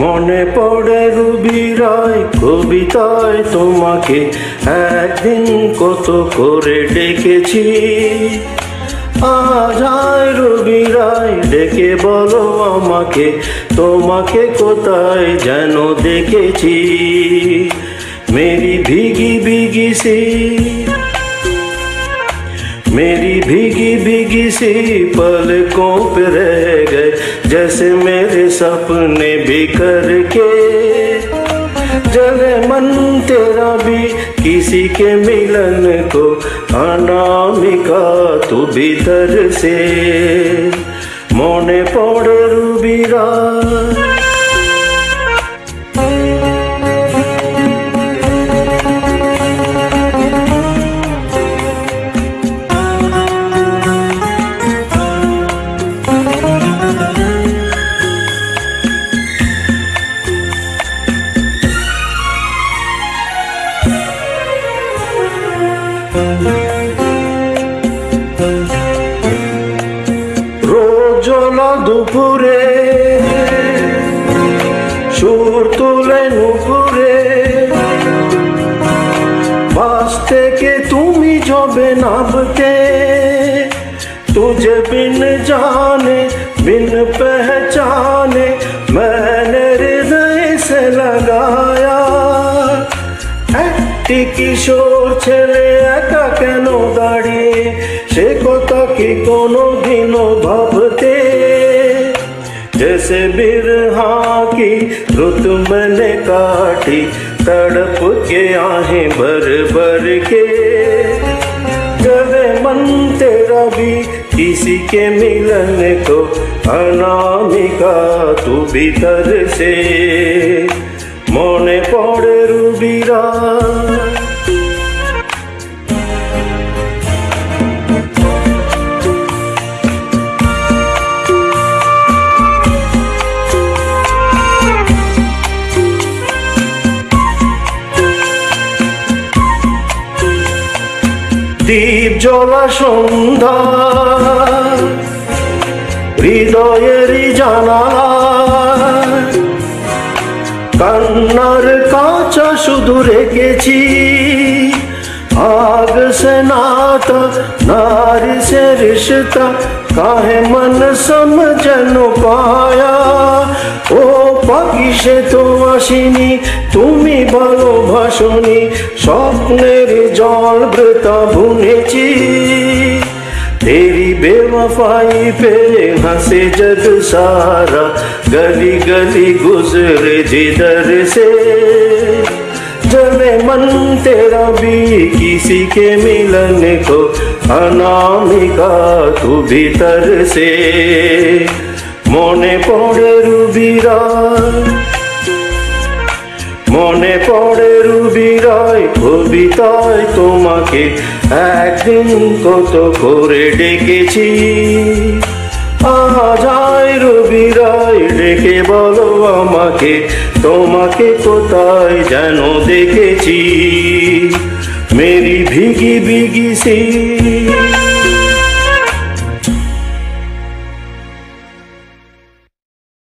মনে পড়ে রুবি রায় কবিতায় তোমাকে একদিন কত করে ডেকেছি। আজ আয় রুবি রায় ডেকে বলো আমাকে, তোমাকে কোথায় যেন দেখেছি। मेरी भीगी भीगी सी मेरी भीगी भीगी सी पलकों पे रह गए, जैसे मेरे सपने बिखर के। जले मन तेरा भी किसी के मिलन को, अनामिका तू भीतर से मने पड़े रूबी राय। রোজলা দুপুরে সুর তুলে নুপুরে, পাশ থেকে তুমি যবে নাবতে। तुझे बिन जाने बिन पहचाने मैंने हृदय से लगाया। একটি কিশোর ছেলে একা কেন দাঁড়িয়ে, সে কথা কি কোনোদিনও ভাবতে। जैसे बिरहा की रुत मैंने काटी, तड़प के आहें भर भर के। जले मन तेरा भी किसी के मिलन को, अनामिका तू भीतर से मने पड़े रूबी राय। दीप जला सन्ध्या हृदयेरी জানালা, কান্নার কাঁচা শুধু রেখেছি। आग से नाता नारी से रिश्ता, काहे मन समझन पाया। ओ पाखी से तो आसिनी তুমি ভালোবাসনি, স্বপ্নের জল বৃথা বুনেছি। तेरी बेवफाई पे हंसे जग सारा, गली गली गुजरे जिधर से। जले मन तेरा भी किसी के मिलन को, अनामिका तू भीतर से मने पड़े रूबी राय। মনে পড়ে রুবি রায় কবিতায় তোমাকে একদিন কত করে ডেকেছি। আজ আয় রুবি রায় ডেকে বলো আমাকে, তোমাকে কোথায় যেন দেখেছি। Mary ভিগি ভিগি C